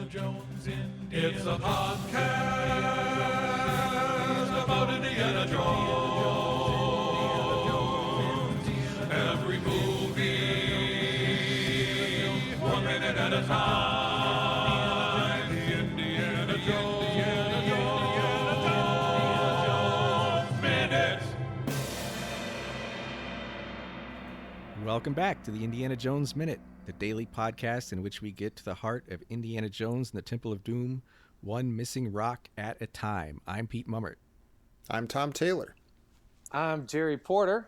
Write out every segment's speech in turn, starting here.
It's a podcast about Indiana Jones. Every movie, 1 minute at a time. The Indiana Jones Minute. Welcome back to the Indiana Jones Minute, the daily podcast in which we get to the heart of Indiana Jones and the Temple of Doom, one missing rock at a time. I'm Pete Mummert. I'm Tom Taylor. I'm Jerry Porter.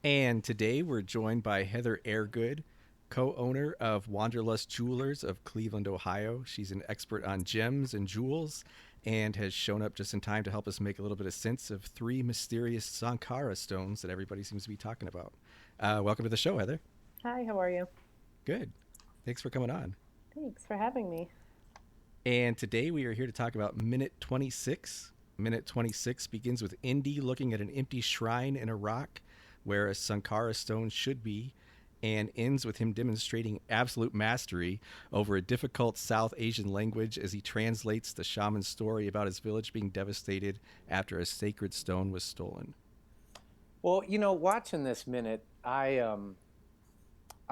And today we're joined by Heather Airgood, co-owner of Wanderlust Jewelers of Cleveland, Ohio. She's an expert on gems and jewels and has shown up just in time to help us make a little bit of sense of three mysterious Sankara stones that everybody seems to be talking about. Welcome to the show, Heather. Hi, how are you? Good. Thanks for coming on. Thanks for having me. And today we are here to talk about Minute 26. Minute 26 begins with Indy looking at an empty shrine in a rock where a Sankara stone should be, and ends with him demonstrating absolute mastery over a difficult South Asian language as he translates the shaman's story about his village being devastated after a sacred stone was stolen. Well, you know, watching this minute, I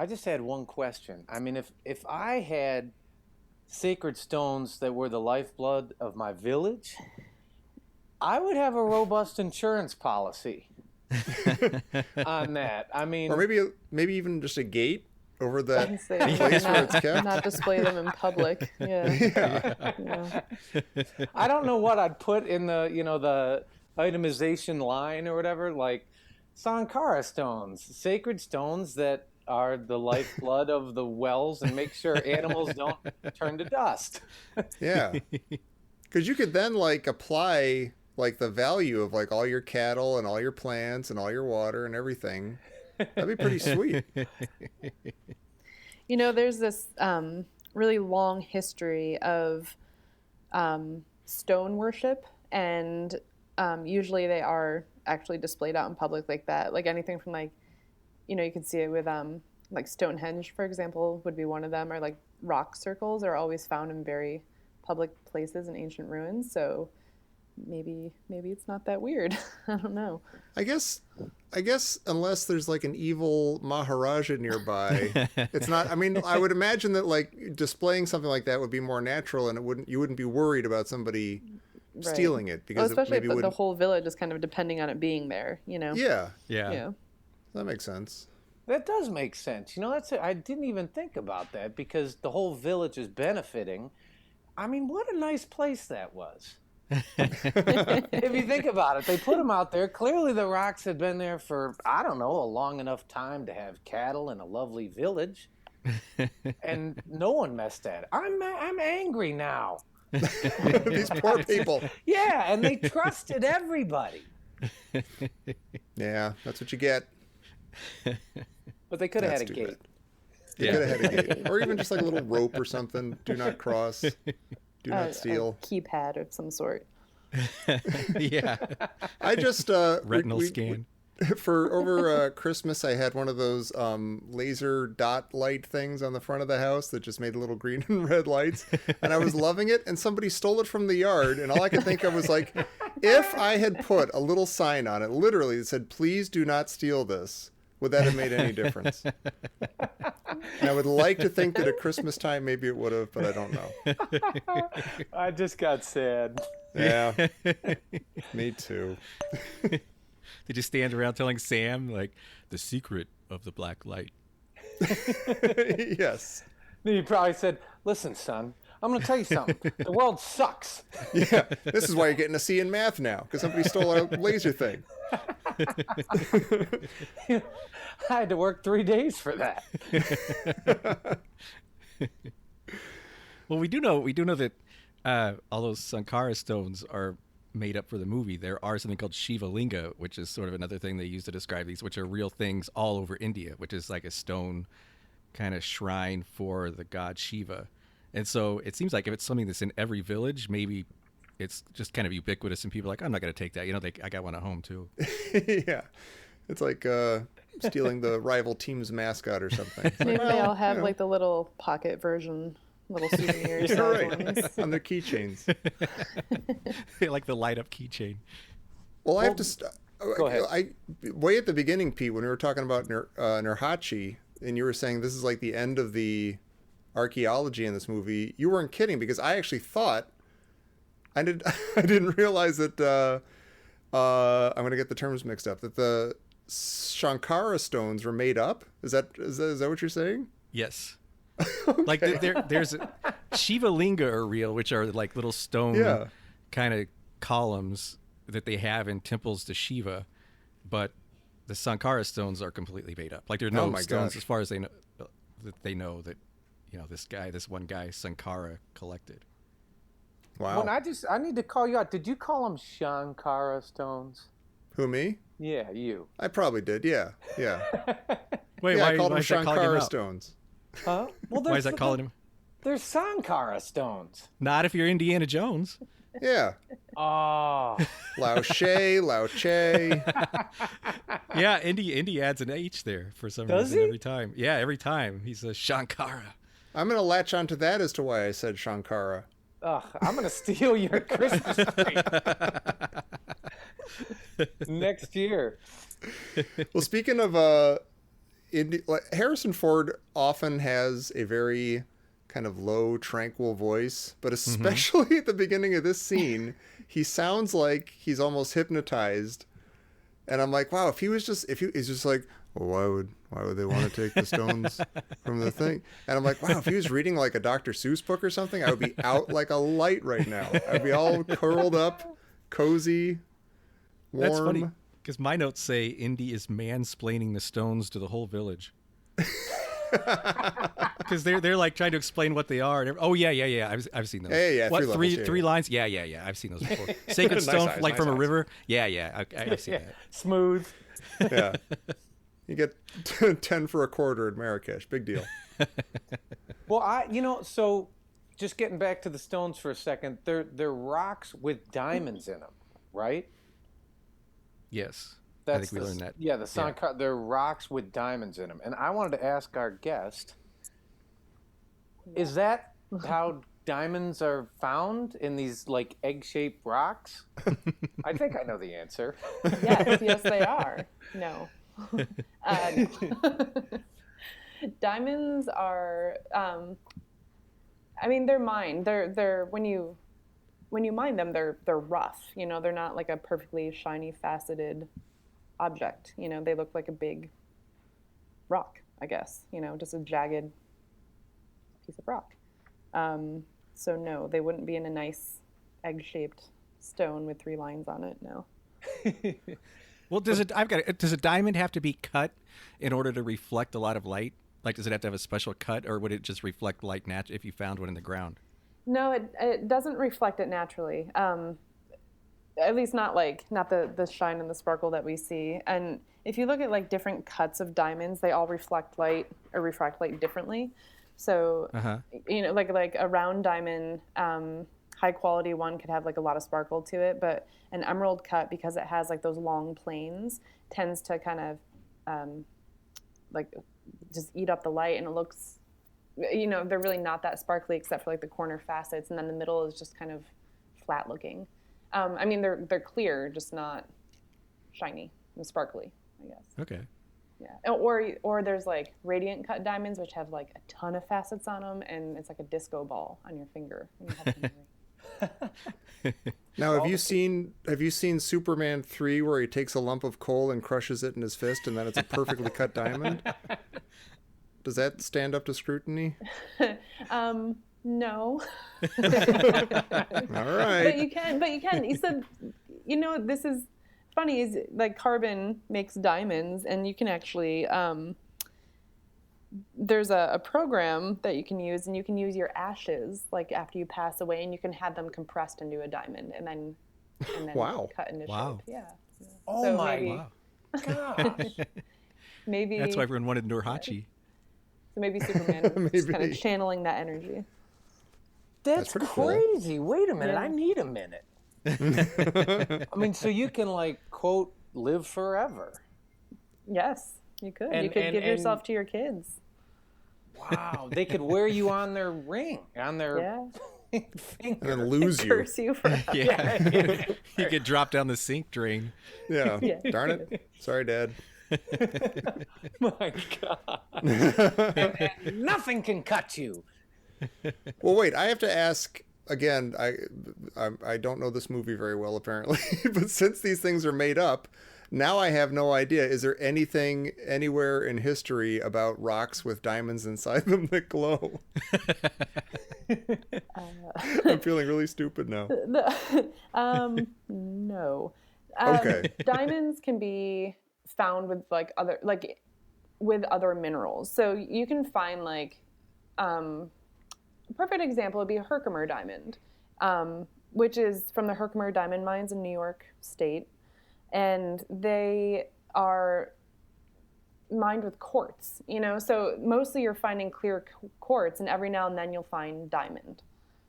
just had one question. I mean, if I had sacred stones that were the lifeblood of my village, I would have a robust insurance policy on that. I mean, Or maybe even just a gate over that I'd say place where it's kept. not display them in public. Yeah. Yeah. I don't know what I'd put in the itemization line or whatever, like Sankara stones, sacred stones that are the lifeblood of the wells and make sure animals don't turn to dust. Yeah. Because you could then apply the value of all your cattle and all your plants and all your water and everything. That'd be pretty sweet. You know, there's this really long history of stone worship, and usually they are actually displayed out in public like that. Like anything from you can see it with Stonehenge, for example, would be one of them, or rock circles are always found in very public places in ancient ruins. So maybe it's not that weird. I don't know. I guess unless there's an evil Maharaja nearby, it's not. I mean, I would imagine that displaying something like that would be more natural, and you wouldn't be worried about somebody stealing it, because especially if the whole village is kind of depending on it being there. Yeah. That makes sense. That does make sense. I didn't even think about that, because the whole village is benefiting. I mean, what a nice place that was. If you think about it, they put them out there. Clearly the rocks had been there for, I don't know, a long enough time to have cattle in a lovely village. And no one messed at it. I'm angry now. These poor people. Yeah, and they trusted everybody. Yeah, that's what you get. But they could have had a That's too gate. bad. They could have had a gate. Or even just a little rope or something. Do not cross. Do not steal. A keypad of some sort. Yeah. I just retinal scan. For over Christmas, I had one of those laser dot light things on the front of the house that just made little green and red lights, and I was loving it. And somebody stole it from the yard, and all I could think of was if I had put a little sign on it, literally that said, "Please do not steal this," would that have made any difference? And I would like to think that at Christmas time maybe it would have, but I don't know. I just got sad. Yeah, me too. Did you stand around telling Sam, the secret of the black light? Yes. Then you probably said, "Listen, son, I'm going to tell you something. The world sucks." Yeah, this is why you're getting a C in math now, because somebody stole our laser thing. I had to work 3 days for that. Well, we do know that all those Sankara stones are made up for the movie. There are something called Shiva Linga, which is sort of another thing they use to describe these, which are real things all over India, which is like a stone kind of shrine for the god Shiva. And so it seems like if it's something that's in every village, maybe it's just kind of ubiquitous and people are like, I'm not going to take that. I got one at home too. Yeah. It's like stealing the rival team's mascot or something. Maybe they all have the little pocket version little souvenir You're size right. ones. On their keychains. Like the light up keychain. Well, I have to. Go ahead. Way at the beginning, Pete, when we were talking about Nurhachi, and you were saying this is like the end of the archaeology in this movie. You weren't kidding, because I actually thought I didn't realize that. I'm gonna get the terms mixed up. That the Shankara stones were made up. Is that what you're saying? Yes. Like there's Shiva Linga are real, which are like little stone kind of columns that they have in temples to Shiva, but the Sankara stones are completely made up. Like there's no stones as far as they know that this one guy Sankara collected. Wow. Well, I need to call you out. Did you call them Shankara stones? Who, me? Yeah, you. I probably did. Yeah. Wait, I called why them is that calling him Shankara out? stones. Huh? Well, Why is that calling him? They're Sankara stones. Not if you're Indiana Jones. Yeah. Oh. Lao Che. Yeah, Indy adds an H there for some Does reason he? every time. Yeah, every time he's a Shankara. I'm going to latch onto that as to why I said Shankara. Ugh, I'm gonna steal your Christmas tree next year. Well, speaking of Harrison Ford often has a very kind of low, tranquil voice, but especially at the beginning of this scene, he sounds like he's almost hypnotized. And I'm like, wow, if he's just like, well, why would they want to take the stones from the thing? And I'm like, wow, if he was reading like a Dr. Seuss book or something, I would be out like a light right now. I'd be all curled up, cozy, warm. That's funny because my notes say Indy is mansplaining the stones to the whole village. Because they're like trying to explain what they are. And oh yeah. I've seen those. Hey, yeah, what, three levels, three lines? Yeah. I've seen those before. Sacred stone, eyes, like nice from a eyes. river. Yeah. I've seen that. Smooth. Yeah. You get 10 for a quarter in Marrakesh. Big deal. Well, so just getting back to the stones for a second, they're rocks with diamonds in them, right? Yes. I think we learned that. Yeah, the Sankara, they're rocks with diamonds in them. And I wanted to ask our guest, is that how diamonds are found in these like egg-shaped rocks? I think I know the answer. Yes, they are. No. No. Diamonds are, they're mined. They're when you mine them, they're rough. They're not like a perfectly shiny, faceted object. They look like a big rock, I guess. Just a jagged piece of rock. So no, they wouldn't be in a nice egg-shaped stone with 3 lines on it. No. Well, does a diamond have to be cut in order to reflect a lot of light? Like, does it have to have a special cut, or would it just reflect light if you found one in the ground? No, it doesn't reflect it naturally. At least not the shine and the sparkle that we see. And if you look at like different cuts of diamonds, they all reflect light differently. So like a round diamond, high quality one could have like a lot of sparkle to it, but an emerald cut, because it has like those long planes, tends to kind of like just eat up the light, and it looks, they're really not that sparkly except for like the corner facets, and then the middle is just kind of flat looking. They're clear, just not shiny and sparkly, I guess. Okay. Yeah. Or there's like radiant cut diamonds, which have like a ton of facets on them, and it's like a disco ball on your finger. And you have to Now, have you seen Superman 3 where he takes a lump of coal and crushes it in his fist, and then it's a perfectly cut diamond? Does that stand up to scrutiny? No. All right. But you can. You said, this is funny, is like carbon makes diamonds, and you can actually, there's a program that you can use, and you can use your ashes like after you pass away, and you can have them compressed into a diamond and then Wow. cut into Wow. shape. Yeah. Oh So my maybe, gosh. maybe That's why everyone wanted Nurhachi. So maybe Superman is kind Maybe. of channeling that energy. That's pretty cool. crazy. Wait a minute. Yeah. I need a minute. So you can like quote live forever. Yes, you could. And- you could and- give and- yourself to your kids. Wow, they could wear you on their ring, on their Yeah. And finger. then lose you. Curse you forever. Yeah. You could drop down the sink drain. Yeah. Yeah. Darn it. Sorry, Dad. My God. And nothing can cut you. Well, wait. I have to ask again. I don't know this movie very well, apparently. But since these things are made up, now I have no idea. Is there anything anywhere in history about rocks with diamonds inside them that glow? I'm feeling really stupid now. No. Okay. Diamonds can be found with with other minerals. So you can find a perfect example would be a Herkimer diamond, which is from the Herkimer diamond mines in New York State, and they are mined with quartz. So mostly you're finding clear quartz, and every now and then you'll find diamond.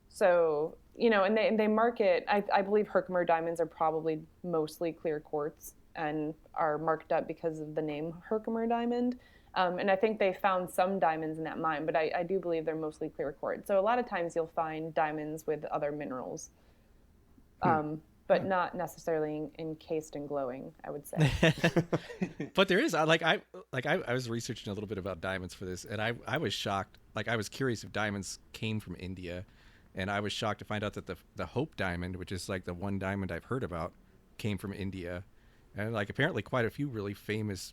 So and they market. I believe Herkimer diamonds are probably mostly clear quartz and are marked up because of the name Herkimer diamond. And I think they found some diamonds in that mine, but I do believe they're mostly clear quartz. So a lot of times you'll find diamonds with other minerals, but not necessarily encased and glowing, I would say. But there is I was researching a little bit about diamonds for this, and I was shocked. I was curious if diamonds came from India, and I was shocked to find out that the Hope diamond, which is the one diamond I've heard about, came from India, and apparently quite a few really famous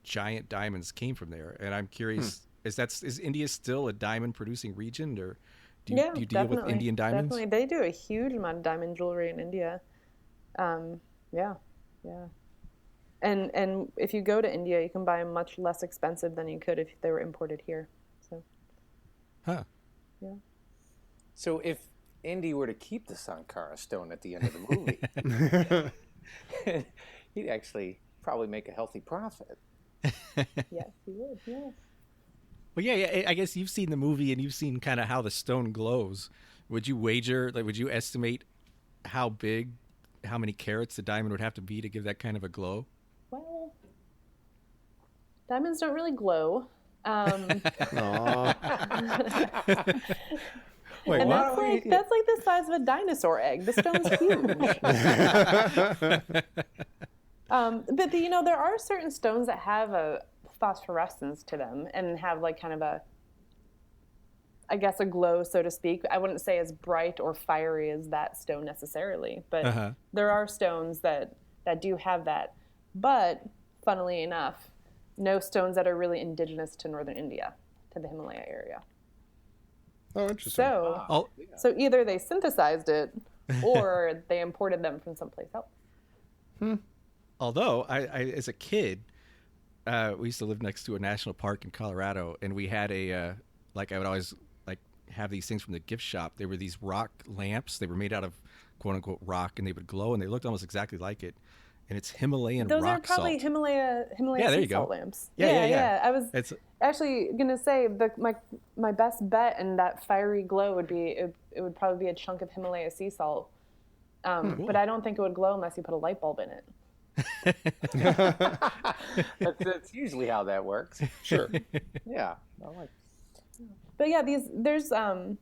giant diamonds came from there. And I'm curious, is India still a diamond producing region, or do you deal with Indian diamonds? Definitely, they do a huge amount of diamond jewelry in India. Yeah. And if you go to India, you can buy them much less expensive than you could if they were imported here. So. Huh. Yeah. So if Indy were to keep the Sankara stone at the end of the movie, he'd actually probably make a healthy profit. Yes, he would. Yes. Well, yeah. I guess you've seen the movie and you've seen kind of how the stone glows. Would you wager? Would you estimate how many carats the diamond would have to be to give that kind of a glow? Well, diamonds don't really glow. Wait, And what? that's like the size of a dinosaur egg. The stone's huge. But there are certain stones that have a phosphorescence to them and have kind of a glow, so to speak. I wouldn't say as bright or fiery as that stone necessarily, but there are stones that do have that. But funnily enough, no stones that are really indigenous to northern India, to the Himalaya area. Oh, interesting. So either they synthesized it or they imported them from someplace else. Although I as a kid, we used to live next to a national park in Colorado, and we had I would always have these things from the gift shop. They were these rock lamps. They were made out of quote unquote rock, and they would glow, and they looked almost exactly like it. And it's Himalayan Those rock are probably salt. Himalaya Yeah, there sea you go. salt lamps. Yeah. I was actually gonna say my best bet in that fiery glow would be it would probably be a chunk of Himalaya sea salt. Cool. But I don't think it would glow unless you put a light bulb in it. That's usually how that works. Sure. Yeah. But yeah, there's so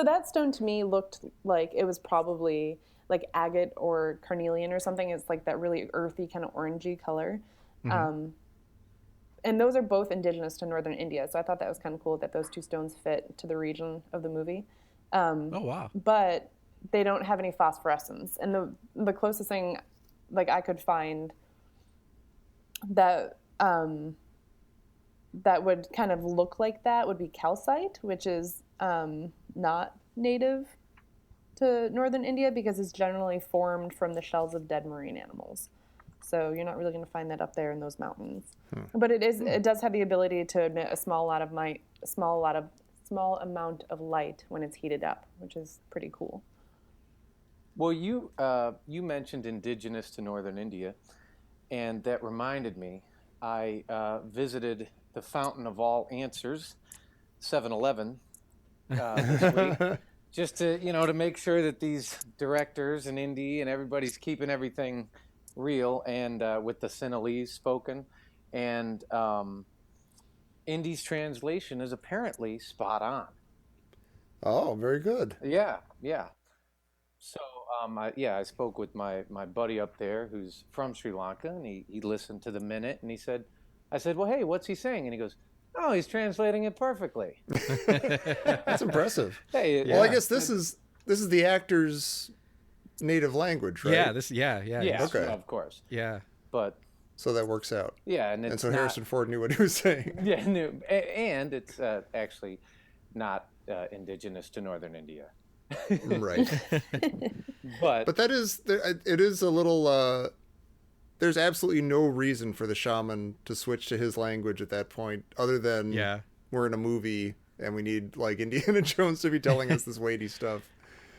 that stone to me looked like it was probably agate or carnelian or something. It's that really earthy kind of orangey color. And those are both indigenous to northern India. So I thought that was kind of cool that those two stones fit to the region of the movie. Oh, wow. But they don't have any phosphorescence. And the closest thing I could find that that would kind of look like that would be calcite, which is not native to northern India because it's generally formed from the shells of dead marine animals. So you're not really going to find that up there in those mountains. But it does have the ability to emit a small amount of light when it's heated up, which is pretty cool. Well, you mentioned indigenous to northern India, and that reminded me. I visited the Fountain of All Answers, 7-Eleven, this week, just to make sure that these directors in Indy and everybody's keeping everything real and with the Sinhalese spoken. And Indy's translation is apparently spot on. Oh, very good. Yeah, yeah. So, I spoke with my buddy up there who's from Sri Lanka, and he listened to the minute, and I said, well, hey, what's he saying? And he goes, oh, he's translating it perfectly. That's impressive. Hey, Well, I guess this is the actor's native language, right? Yeah, yeah, Okay. of course. yeah. But So that works out. yeah, and And so not, Harrison Ford knew what he was saying. yeah, no, and it's actually not indigenous to northern India. Right. But But it is a little, there's absolutely no reason for the shaman to switch to his language at that point, other than Yeah. we're in a movie and we need like Indiana Jones to be telling us this weighty stuff.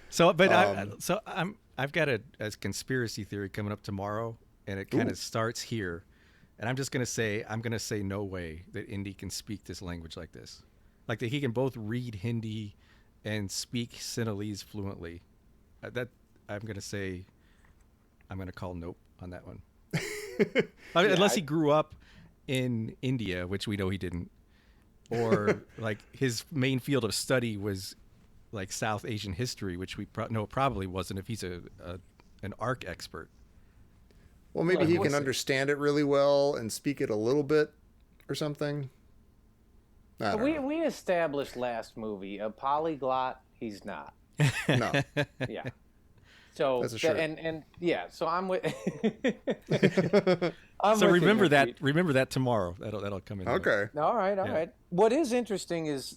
So, but I've got a conspiracy theory coming up tomorrow, and it kind of starts here. And I'm going to say no way that Indy can speak this language like this. Like that he can both read Hindi and speak Sinhalese fluently. That I'm going to call nope on that one. Unless he grew up in India, which we know he didn't, or like his main field of study was like South Asian history, which we know it probably wasn't if he's an ARC expert. Well, maybe Like, he what's can it? understand it really well and speak it a little bit or something. I don't know. we established last movie a polyglot. He's not. No. Yeah. So That's a sure. and yeah. So I'm with. So remember that. Pete. Remember that tomorrow. That'll come in. Okay. All right, all Yeah. right. What is interesting is,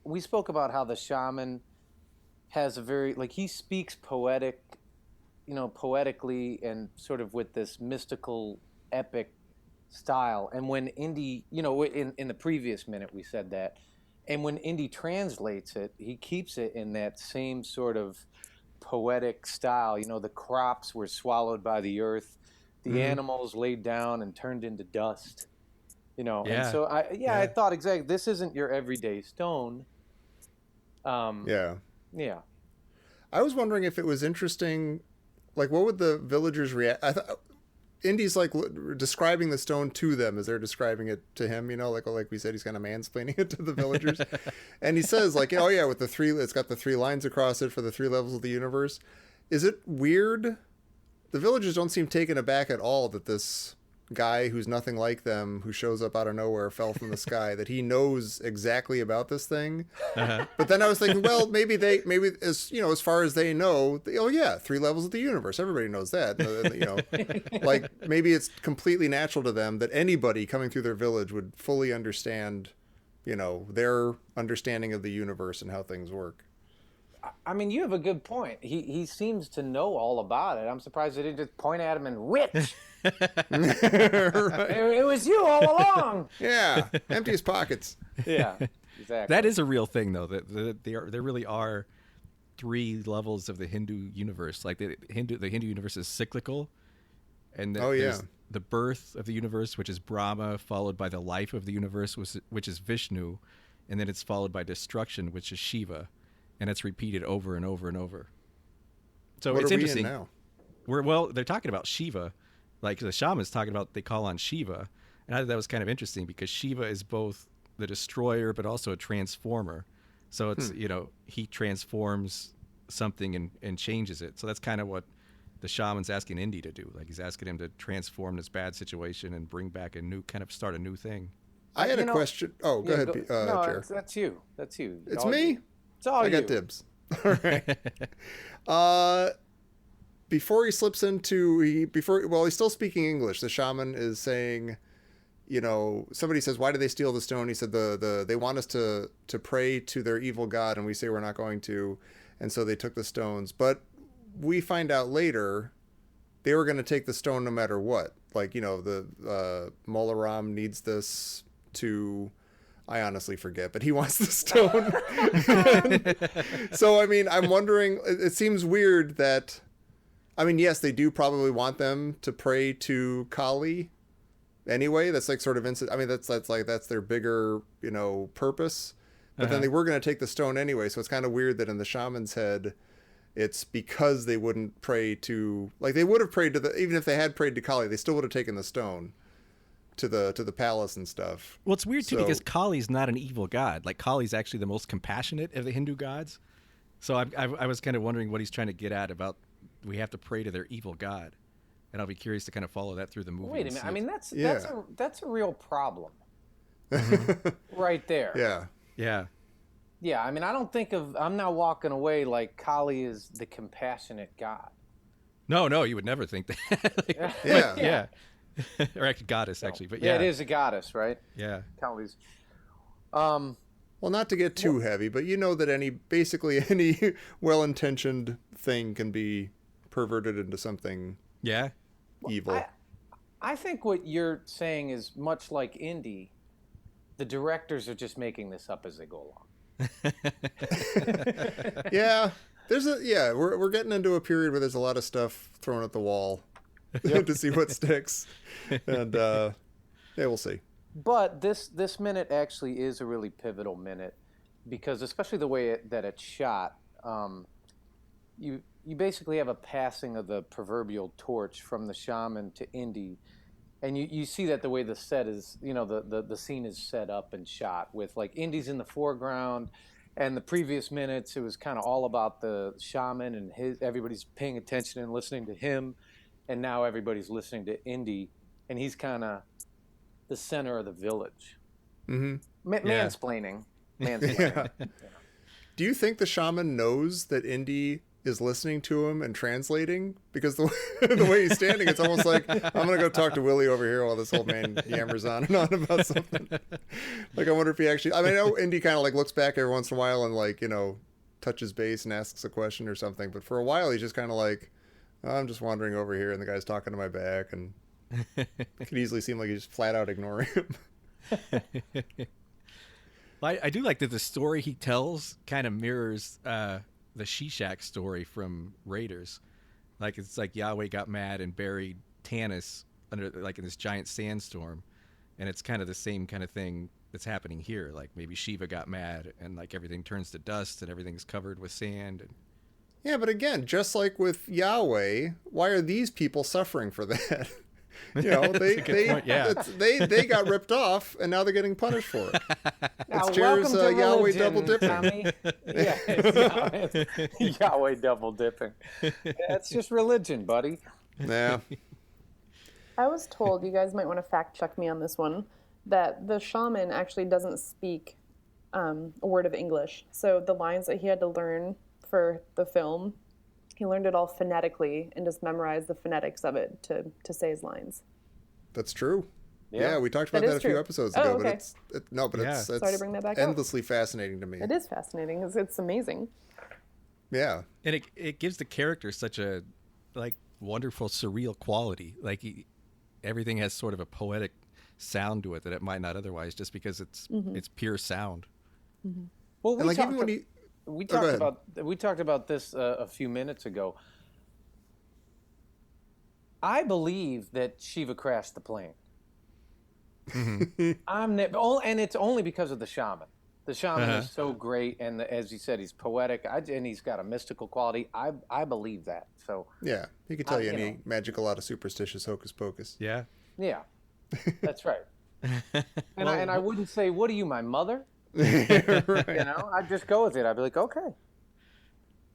we spoke about how the shaman has a very he speaks poetically and sort of with this mystical, epic style. And when Indy, in the previous minute we said that, and when Indy translates it, he keeps it in that same sort of poetic style. The crops were swallowed by the earth, the animals laid down and turned into dust. And so I thought exactly this isn't your everyday stone. Yeah. Yeah. I was wondering if it was interesting, like what would the villagers react? I thought Indy's like describing the stone to them as they're describing it to him, like we said, he's kind of mansplaining it to the villagers. And he says like, oh yeah, with it's got the 3 lines across it for the 3 levels of the universe. Is it weird? The villagers don't seem taken aback at all that this guy who's nothing like them, who shows up out of nowhere, fell from the sky, that he knows exactly about this thing. Uh-huh. But then I was thinking, well, maybe as far as they know, 3 levels of the universe. Everybody knows that. Like maybe it's completely natural to them that anybody coming through their village would fully understand, their understanding of the universe and how things work. I mean, you have a good point. He seems to know all about it. I'm surprised they didn't just point at him and witch. It was you all along. Yeah, empty his pockets. Yeah, exactly. That is a real thing, though. That there really are 3 levels of the Hindu universe. Like the Hindu universe is cyclical, and there's the birth of the universe, which is Brahma, followed by the life of the universe, which is Vishnu, and then it's followed by destruction, which is Shiva, and it's repeated over and over and over. So What it's are we interesting. in now? They're talking about Shiva, like the shaman's talking about. They call on Shiva, and I thought that was kind of interesting because Shiva is both the destroyer but also a transformer. So it's he transforms something and changes it. So that's kind of what the shaman's asking Indy to do. Like he's asking him to transform this bad situation and bring back start a new thing. I had a question. Oh, go ahead, No, Chair. that's you. That's you. It's all me? you. It's all I you. got dibs. All right. Before he slips into he's still speaking English. The shaman is saying, somebody says, "Why did they steal the stone?" He said, they want us to pray to their evil god, and we say we're not going to, and so they took the stones. But we find out later they were going to take the stone no matter what. Like the Molaram needs this to. I honestly forget, but he wants the stone. So, I mean, I'm wondering, it seems weird that, yes, they do probably want them to pray to Kali anyway. That's like sort of, that's their bigger, purpose. But then they were going to take the stone anyway. So it's kind of weird that in the shaman's head, it's because they wouldn't pray to, like they would have prayed to even if they had prayed to Kali, they still would have taken the stone. to the palace and stuff. Well, it's weird too So- because Kali's not an evil god. Like Kali's actually the most compassionate of the Hindu gods. So I was kind of wondering what he's trying to get at about we have to pray to their evil god, and I'll be curious to kind of follow that through the movie. Wait a and minute. see I mean, if- that's a real problem right there. Yeah. yeah, Yeah, I mean, I'm not walking away like Kali is the compassionate God. no, you would never think that. Like, Yeah. yeah, or actually goddess actually, but yeah, it is a goddess, right? Yeah, Kali's. Well, not to get too heavy, but you know that basically any well-intentioned thing can be perverted into something yeah. evil. I think what you're saying is much like Indy. The directors are just making this up as they go along. Yeah. We're getting into a period where there's a lot of stuff thrown at the wall to see what sticks. And yeah, we'll see. But this minute actually is a really pivotal minute because especially the way that it's shot, you basically have a passing of the proverbial torch from the shaman to Indy. And you see that the way the set is, the scene is set up and shot with like Indy's in the foreground, and the previous minutes it was kind of all about the shaman and everybody's paying attention and listening to him, and now everybody's listening to Indy, and he's kind of the center of the village. Mm-hmm. Mansplaining. Yeah. Do you think the shaman knows that Indy is listening to him and translating? Because the way he's standing, it's almost like, I'm going to go talk to Willie over here while this old man yammers on and on about something. Like, I wonder if he actually, I mean, I know Indy kind of like looks back every once in a while and like, touches base and asks a question or something. But for a while, he's just kind of like, oh, I'm just wandering over here and the guy's talking to my back, and it could easily seem like he's just flat out ignoring him. I do like that the story he tells kind of mirrors the Shishak story from Raiders. Like it's like Yahweh got mad and buried Tanis under like in this giant sandstorm, and it's kind of the same kind of thing that's happening here. Like maybe Shiva got mad and like everything turns to dust and everything's covered with sand. And Yeah, but again, just like with Yahweh, why are these people suffering for that? They got ripped off, and now they're getting punished for it. Now, It's Jer's welcome to Yahweh religion, double dipping. Tommy. Yeah, it's Yahweh double dipping. That's just religion, buddy. Yeah. I was told, you guys might want to fact check me on this one, that the shaman actually doesn't speak a word of English. So the lines that he had to learn for the film, he learned it all phonetically and just memorized the phonetics of it to say his lines. That's true. Yeah. Yeah, we talked about That that a is few true. episodes Oh, ago, okay. but it's Sorry to bring that back up. endlessly fascinating to me. It is fascinating. It's amazing. Yeah. and it gives the character such a like wonderful surreal quality. Like everything has sort of a poetic sound to it that it might not otherwise, just because it's pure sound. Well, And like even when he we go ahead. talked about this a few minutes ago. I believe that Shiva crashed the plane. And it's only because of the shaman. The shaman is so great, and as you said, he's poetic, and he's got a mystical quality. I believe that. So Yeah, he could tell you you any know. magical out of superstitious hocus pocus. Yeah. yeah, that's right. And I wouldn't say, "What are you, my mother?" Right. I'd just go with it. I'd be like, "Okay."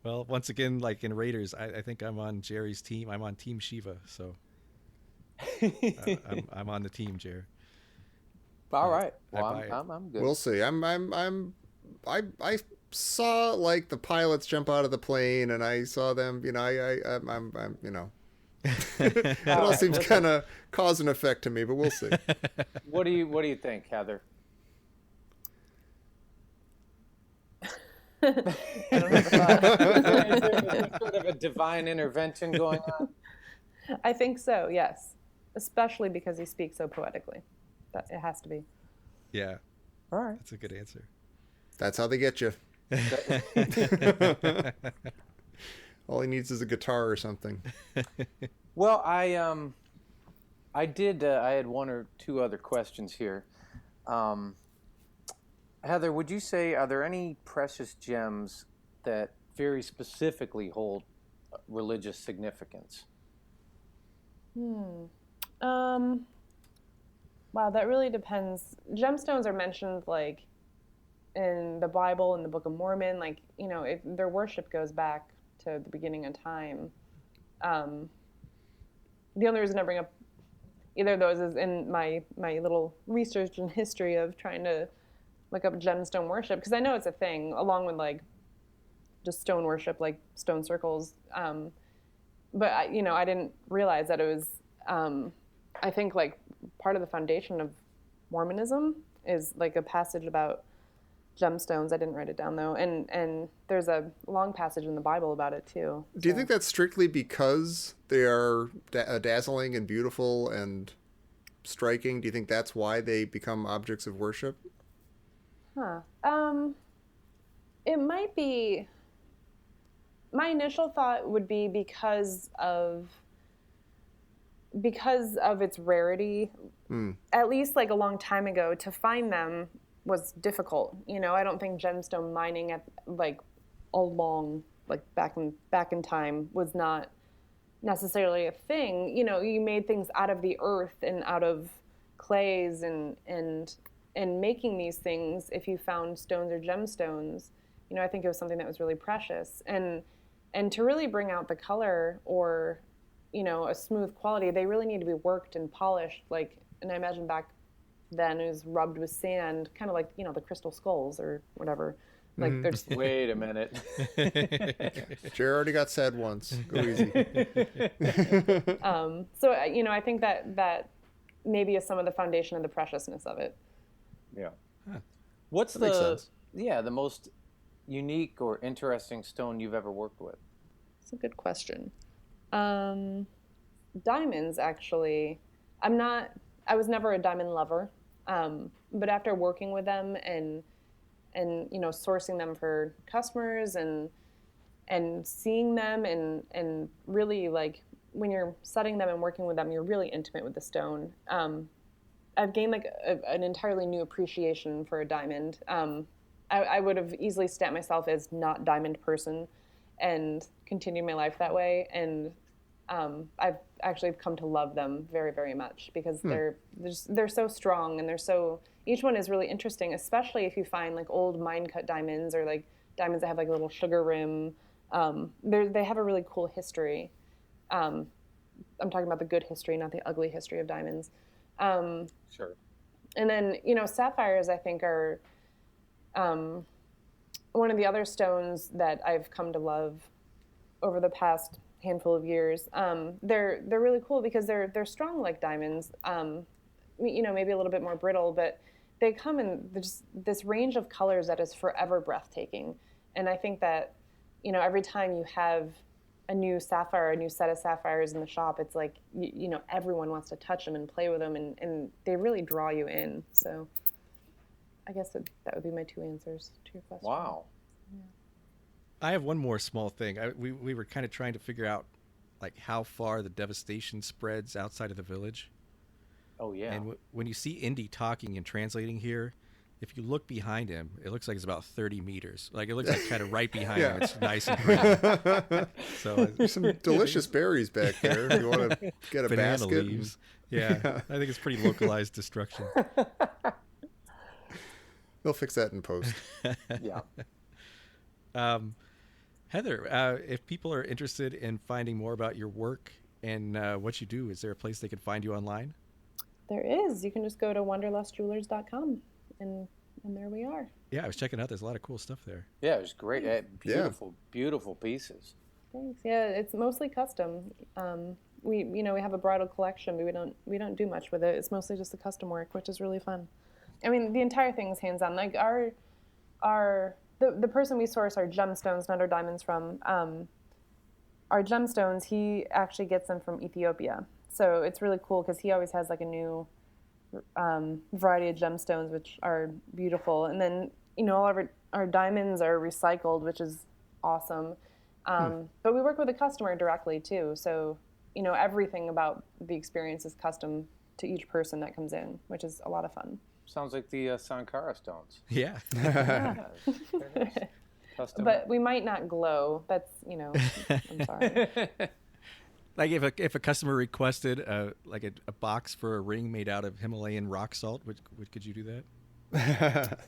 Well, once again, like in Raiders, I think I'm on Jerry's team. I'm on Team Shiva, so I'm on the team, Jerry. All right. I Well, buy it. I'm good. We'll see. I saw like the pilots jump out of the plane, and I saw them. I'm it all seems kind of cause and effect to me, but we'll see. What do you think, Heather? I don't have a thought. Is there sort of a divine intervention going on? I think so, yes. Especially because he speaks so poetically. That it has to be. Yeah, All right. that's a good answer. That's how they get you. All he needs is a guitar or something. Well, I had one or two other questions here. Heather, would you say, are there any precious gems that very specifically hold religious significance? Wow, that really depends. Gemstones are mentioned like in the Bible, in the Book of Mormon, like, you know, if their worship goes back to the beginning of time. The only reason I bring up either of those is in my little research and history of trying to look up gemstone worship, because I know it's a thing, along with like just stone worship, like stone circles. But I didn't realize that it was. I think like part of the foundation of Mormonism is like a passage about gemstones. I didn't write it down though, and there's a long passage in the Bible about it too. Do you think that's strictly because they are dazzling and beautiful and striking? Do you think that's why they become objects of worship? It might be. My initial thought would be because of its rarity. At least like a long time ago, to find them was difficult. You know, I don't think gemstone mining at like back in time was not necessarily a thing. You know, you made things out of the earth and out of clays and making these things, if you found stones or gemstones, you know, I think it was something that was really precious. And to really bring out the color or, you know, a smooth quality, they really need to be worked and polished. Like, and I imagine back then it was rubbed with sand, kind of like, you know, the crystal skulls or whatever. Like they're just... Wait a minute. Jerry already got sad once. Go easy. So, you know, I think that maybe is some of the foundation of the preciousness of it. Yeah. What's That makes sense. the most unique or interesting stone you've ever worked with? That's a good question. Diamonds, actually. I was never a diamond lover. But after working with them and you know, sourcing them for customers and seeing them and really like when you're setting them and working with them, you're really intimate with the stone. I've gained like an entirely new appreciation for a diamond. I would have easily stamped myself as not diamond person and continued my life that way. And I've actually come to love them very, very much because they're so strong and each one is really interesting, especially if you find like old mine cut diamonds or like diamonds that have like a little sugar rim. They have a really cool history. I'm talking about the good history, not the ugly history of diamonds. Sure. And then, you know, sapphires, I think, are one of the other stones that I've come to love over the past handful of years. They're really cool because they're strong like diamonds. You know, maybe a little bit more brittle, but they come in this range of colors that is forever breathtaking. And I think that, you know, every time you have a new sapphire, a new set of sapphires in the shop, it's like, you know, everyone wants to touch them and play with them, and they really draw you in. So I guess that would be my two answers to your question. Wow. Yeah. I have one more small thing. We were kind of trying to figure out like how far the devastation spreads outside of the village. Oh, yeah. And when you see Indy talking and translating here, if you look behind him, it looks like it's about 30 meters. Like it looks like kind of right behind him. It's nice and green. So There's some delicious berries back there if you want to get a banana basket. leaves. Yeah, I think it's pretty localized destruction. They'll fix that in post. Yeah. Heather, if people are interested in finding more about your work and what you do, is there a place they can find you online? There is. You can just go to wanderlustjewelers.com and there we are. Yeah, I was checking out. There's a lot of cool stuff there. Yeah, it was great. Beautiful, beautiful pieces. Thanks. Yeah, it's mostly custom. We have a bridal collection, but we don't do much with it. It's mostly just the custom work, which is really fun. I mean, the entire thing is hands-on. Like the person we source our gemstones, not our diamonds from, our gemstones, he actually gets them from Ethiopia. So it's really cool because he always has like a new variety of gemstones, which are beautiful. And then, you know, all of our diamonds are recycled, which is awesome. But we work with the customer directly too. So, you know, everything about the experience is custom to each person that comes in, which is a lot of fun. Sounds like the Sankara stones. Yeah. Yeah. Custom. But we might not glow. That's, you know, I'm sorry. Like if a customer requested like a box for a ring made out of Himalayan rock salt, could you do that?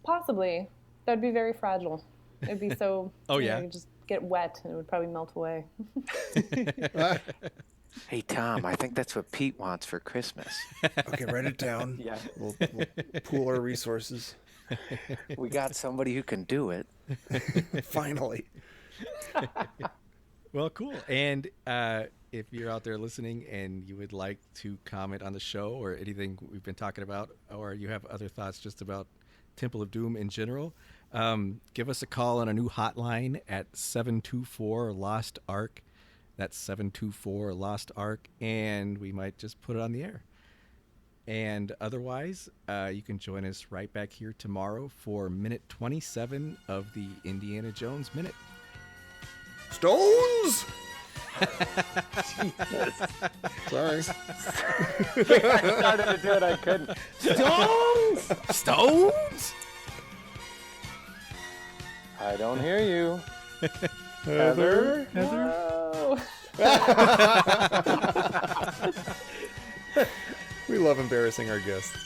Possibly. That'd be very fragile. It'd be so. Oh, you yeah? know, you'd just get wet and it would probably melt away. Hey, Tom, I think that's what Pete wants for Christmas. Okay, write it down. Yeah. We'll pool our resources. We got somebody who can do it. Finally. Well, cool. And if you're out there listening and you would like to comment on the show or anything we've been talking about, or you have other thoughts just about Temple of Doom in general, give us a call on a new hotline at 724-LOST-ARK. That's 724-LOST-ARK, and we might just put it on the air. And otherwise, you can join us right back here tomorrow for minute 27 of the Indiana Jones Minute. Stones! Sorry. I started to do it, I couldn't. Stones! Stones? I don't hear you. Heather? Whoa. We love embarrassing our guests.